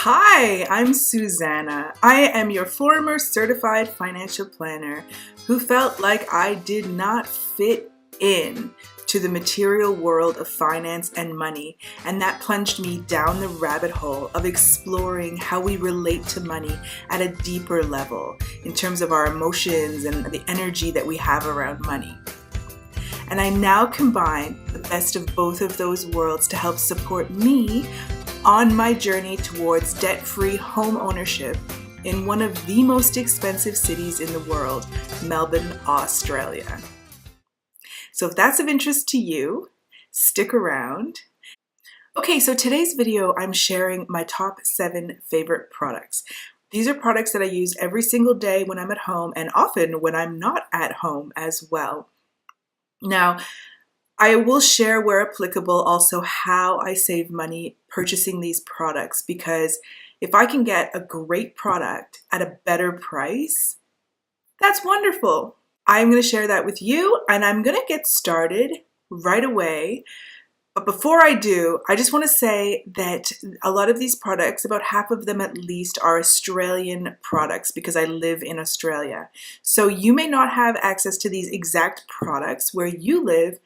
Hi, I'm Susanna. I am your former certified financial planner who felt like I did not fit in to the material world of finance and money, and that plunged me down the rabbit hole of exploring how we relate to money at a deeper level in terms of our emotions and the energy that we have around money. And I now combine the best of both of those worlds to help support me on my journey towards debt-free home ownership in one of the most expensive cities in the world, Melbourne, Australia. So if that's of interest to you, stick around. Okay, so today's video, I'm sharing my top 7 favorite products. These are products that I use every single day when I'm at home and often when I'm not at home as well. Now, I will share where applicable also how I save money purchasing these products, because if I can get a great product at a better price, that's wonderful. I'm going to share that with you, and I'm going to get started right away. But before I do, I just want to say that a lot of these products, about half of them at least, are Australian products because I live in Australia. So you may not have access to these exact products where you live,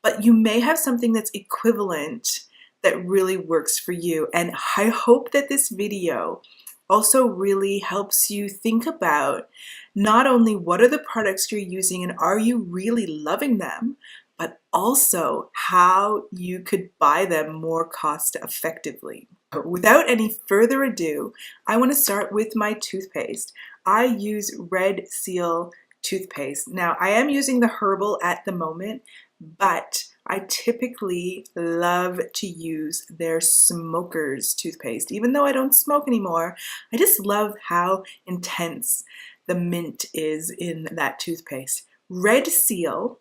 but you may have something that's equivalent that really works for you. And I hope that this video also really helps you think about not only what are the products you're using and are you really loving them, but also how you could buy them more cost effectively. Without any further ado, I want to start with my toothpaste. I use Red Seal toothpaste. Now, I am using the herbal at the moment, but I typically love to use their smoker's toothpaste. Even though I don't smoke anymore, I just love how intense the mint is in that toothpaste. Red Seal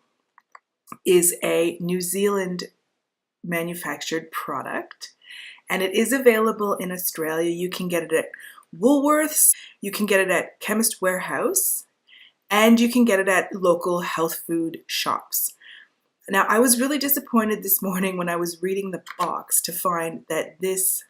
is a New Zealand manufactured product, and it is available in Australia. You can get it at Woolworths, you can get it at Chemist Warehouse, and you can get it at local health food shops. Now, I was really disappointed this morning when I was reading the box to find that this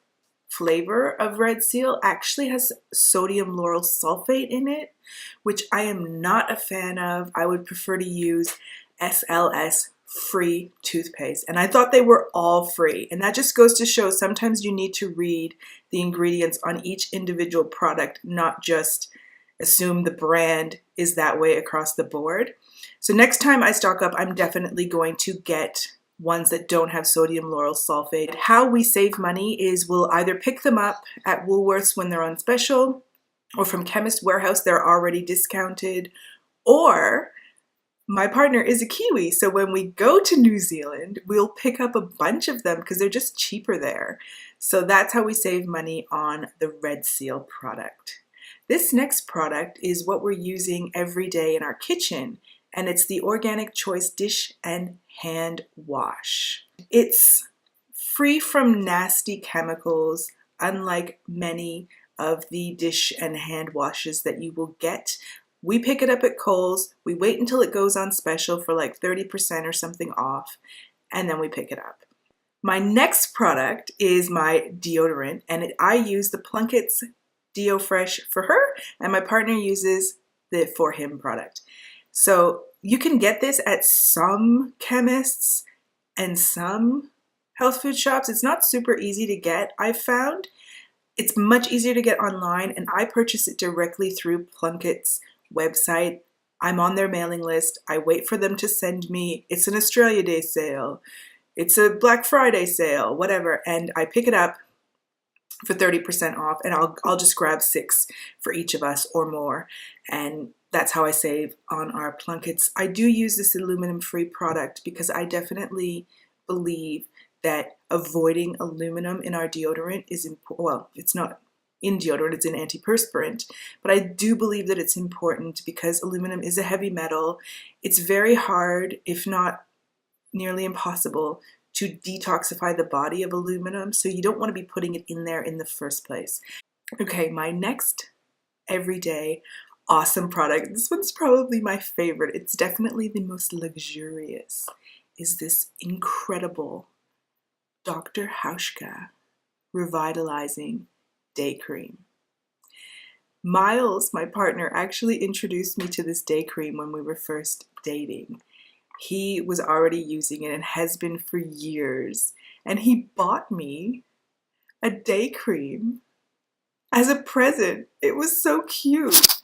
flavor of Red Seal actually has sodium lauryl sulfate in it, which I am not a fan of. I would prefer to use SLS free toothpaste, and I thought they were all free. And that just goes to show sometimes you need to read the ingredients on each individual product, not just assume the brand is that way across the board. So next time I stock up, I'm definitely going to get ones that don't have sodium lauryl sulfate. How we save money is we'll either pick them up at Woolworths when they're on special, or from Chemist Warehouse, they're already discounted, or my partner is a Kiwi, so when we go to New Zealand, we'll pick up a bunch of them because they're just cheaper there. So that's how we save money on the Red Seal product. This next product is what we're using every day in our kitchen, and it's the Organic Choice Dish and Hand Wash. It's free from nasty chemicals, unlike many of the dish and hand washes that you will get. We pick it up at Kohl's, we wait until it goes on special for like 30% or something off, and then we pick it up. My next product is my deodorant, and I use the Plunketts Deo Fresh for her, and my partner uses the For Him product. So you can get this at some chemists and some health food shops. It's not super easy to get, I've found. It's much easier to get online, and I purchase it directly through Plunketts' website. I'm on their mailing list. I wait for them to send me, it's an Australia Day sale, it's a Black Friday sale, whatever, and I pick it up for 30% off, and I'll just grab 6 for each of us or more, and that's how I save on our Plunketts. I do use this aluminum-free product because I definitely believe that avoiding aluminum in our deodorant is important. Well, it's not in deodorant, it's in antiperspirant, but I do believe that it's important because aluminum is a heavy metal. It's very hard, if not nearly impossible, to detoxify the body of aluminum, so you don't want to be putting it in there in the first place. Okay, my next everyday awesome product, this one's probably my favorite, it's definitely the most luxurious, is this incredible Dr. Hauschka Revitalising day cream. Miles, my partner, actually introduced me to this day cream when we were first dating. He was already using it and has been for years. And he bought me a day cream as a present. It was so cute.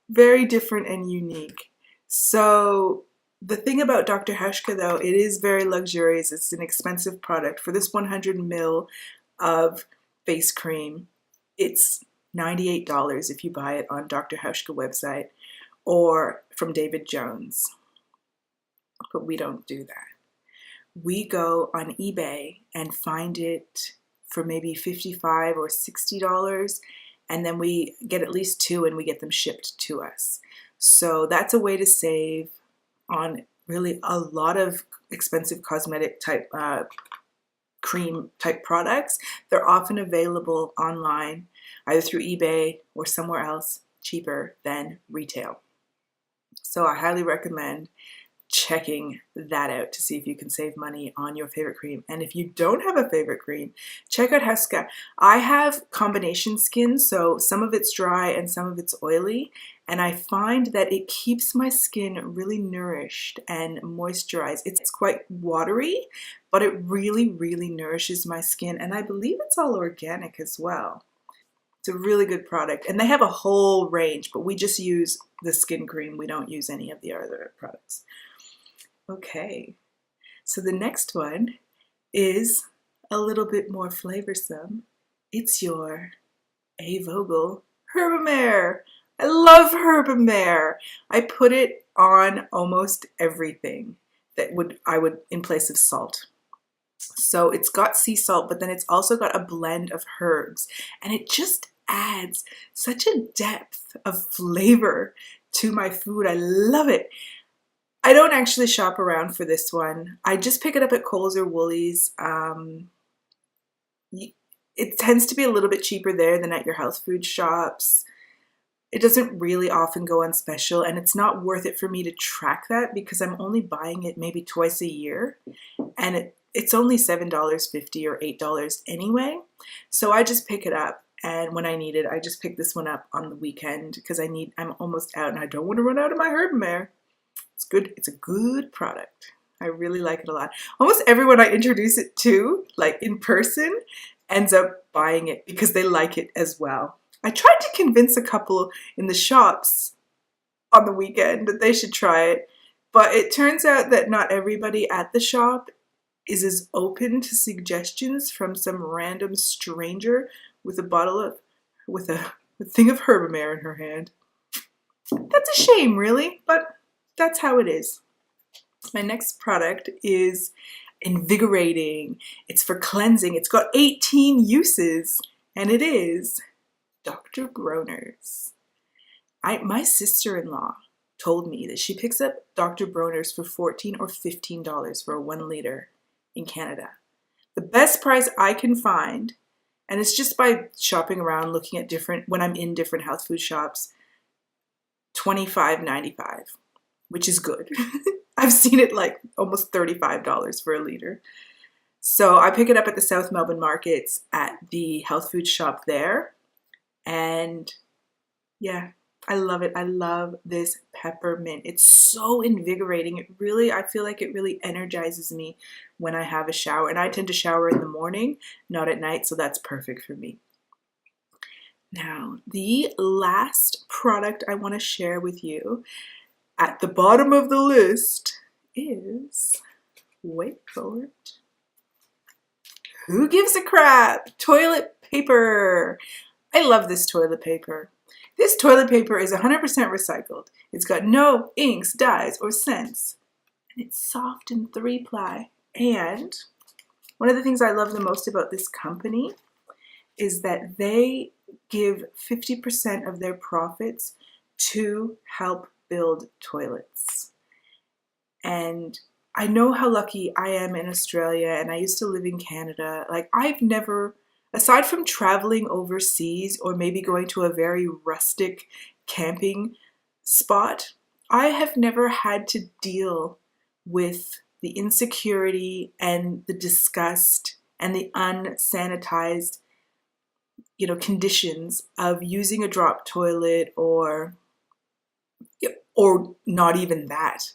Very different and unique. So the thing about Dr. Hauschka, though, it is very luxurious. It's an expensive product. For this 100 ml of face cream, it's $98 if you buy it on Dr. Hauschka website or from David Jones. But we don't do that. We go on eBay and find it for maybe $55 or $60, and then we get at least 2 and we get them shipped to us. So that's a way to save on really a lot of expensive cosmetic type cream type products. They're often available online, either through eBay or somewhere else cheaper than retail. So I highly recommend checking that out to see if you can save money on your favorite cream. And if you don't have a favorite cream, check out Hauschka. I have combination skin, so some of it's dry and some of it's oily, and I find that it keeps my skin really nourished and moisturized. It's quite watery, but it really, really nourishes my skin, and I believe it's all organic as well. It's a really good product, and they have a whole range, but we just use the skin cream. We don't use any of the other products. Okay, so the next one is a little bit more flavorsome. It's your A. Vogel Herbamare. I love Herbamare. I put it on almost everything that I would in place of salt. So it's got sea salt, but then it's also got a blend of herbs, and it just adds such a depth of flavor to my food. I love it. I don't actually shop around for this one. I just pick it up at Kohl's or Woolies. It tends to be a little bit cheaper there than at your health food shops. It doesn't really often go on special, and it's not worth it for me to track that because I'm only buying it maybe twice a year, and it's only $7.50 or $8 anyway. So I just pick it up, and when I need it, I just pick this one up on the weekend because I'm almost out and I don't want to run out of my Herbamare. It's good. It's a good product. I really like it a lot. Almost everyone I introduce it to, like in person, ends up buying it because they like it as well. I tried to convince a couple in the shops on the weekend that they should try it, but it turns out that not everybody at the shop is as open to suggestions from some random stranger with a thing of Herbamare in her hand. That's a shame, really, but that's how it is. My next product is invigorating. It's for cleansing. It's got 18 uses, and it is Dr. Bronners. My sister-in-law told me that she picks up Dr. Bronners for $14 or $15 for a 1 liter in Canada. The best price I can find, and it's just by shopping around, looking at when I'm in different health food shops, $25.95, which is good. I've seen it like almost $35 for a liter. So I pick it up at the South Melbourne markets at the health food shop there. And yeah, I love it. I love this peppermint. It's so invigorating. I feel like it really energizes me when I have a shower. And I tend to shower in the morning, not at night, so that's perfect for me. Now, the last product I want to share with you at the bottom of the list is, wait for it, who gives a crap? Toilet paper. I love this toilet paper. This toilet paper is 100% recycled. It's got no inks, dyes, or scents. And it's soft and 3-ply. And one of the things I love the most about this company is that they give 50% of their profits to help build toilets. And I know how lucky I am in Australia, and I used to live in Canada. Like, I've never, aside from traveling overseas or maybe going to a very rustic camping spot, I have never had to deal with the insecurity and the disgust and the unsanitized conditions of using a drop toilet or not even that.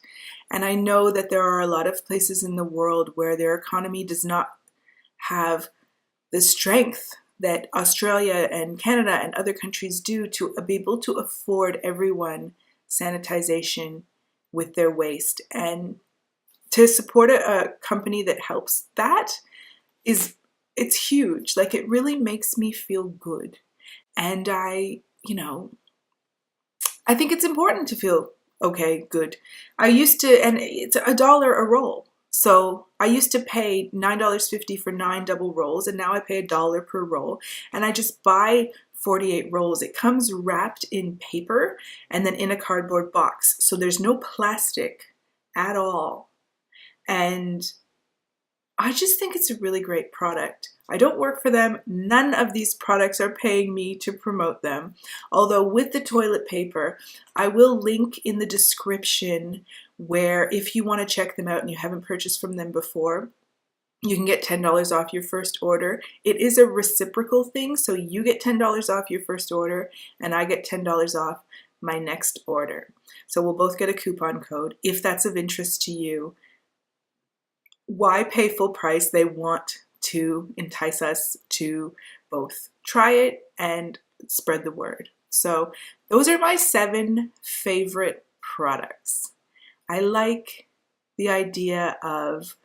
And I know that there are a lot of places in the world where their economy does not have the strength that Australia and Canada and other countries do to be able to afford everyone sanitization with their waste. And to support a company that helps that it's huge. Like, it really makes me feel good. And I think it's important to feel okay, good. I used to, and it's $1 a roll. So I used to pay $9.50 for 9 double rolls, and now I pay $1 per roll. And I just buy 48 rolls. It comes wrapped in paper and then in a cardboard box. So there's no plastic at all. And I just think it's a really great product. I don't work for them. None of these products are paying me to promote them. Although with the toilet paper, I will link in the description where if you want to check them out and you haven't purchased from them before, you can get $10 off your first order. It is a reciprocal thing, so you get $10 off your first order and I get $10 off my next order. So we'll both get a coupon code if that's of interest to you. Why pay full price? They want to entice us to both try it and spread the word. So those are my 7 favorite products. I like the idea of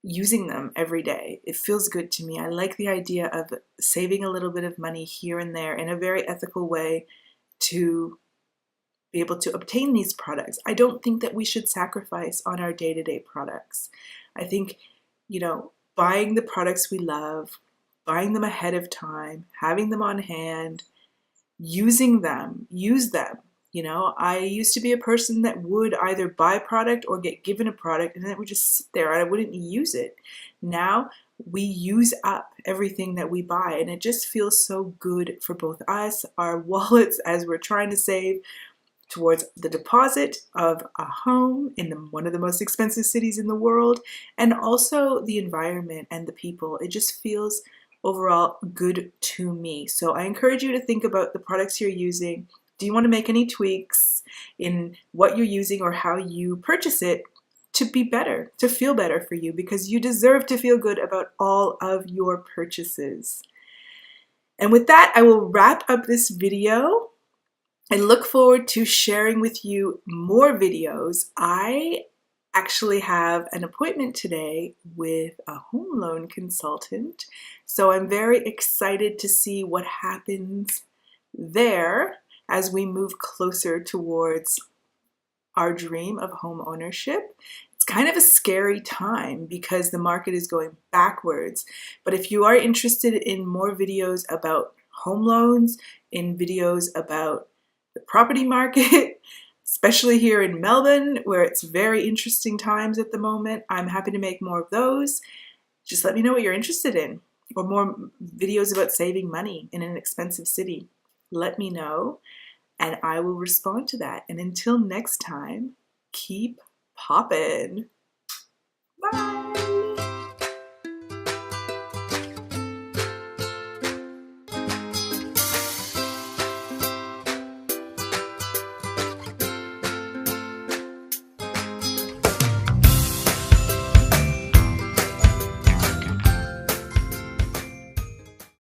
using them every day. It feels good to me. I like the idea of saving a little bit of money here and there in a very ethical way to be able to obtain these products. I don't think that we should sacrifice on our day-to-day products. I think, buying the products we love, buying them ahead of time, having them on hand, using them, use them. I used to be a person that would either buy a product or get given a product and then it would just sit there and I wouldn't use it. Now we use up everything that we buy and it just feels so good for both us, our wallets as we're trying to save towards the deposit of a home in one of the most expensive cities in the world, and also the environment and the people. It just feels overall good to me. So I encourage you to think about the products you're using. Do you want to make any tweaks in what you're using or how you purchase it to be better, to feel better for you? Because you deserve to feel good about all of your purchases. And with that, I will wrap up this video. I look forward to sharing with you more videos. I actually have an appointment today with a home loan consultant, so I'm very excited to see what happens there as we move closer towards our dream of home ownership. It's kind of a scary time because the market is going backwards, but if you are interested in more videos about home loans, in videos about the property market, especially here in Melbourne, where it's very interesting times at the moment, I'm happy to make more of those. Just let me know what you're interested in, or more videos about saving money in an expensive city. Let me know, and I will respond to that. And until next time, keep poppin'. Bye.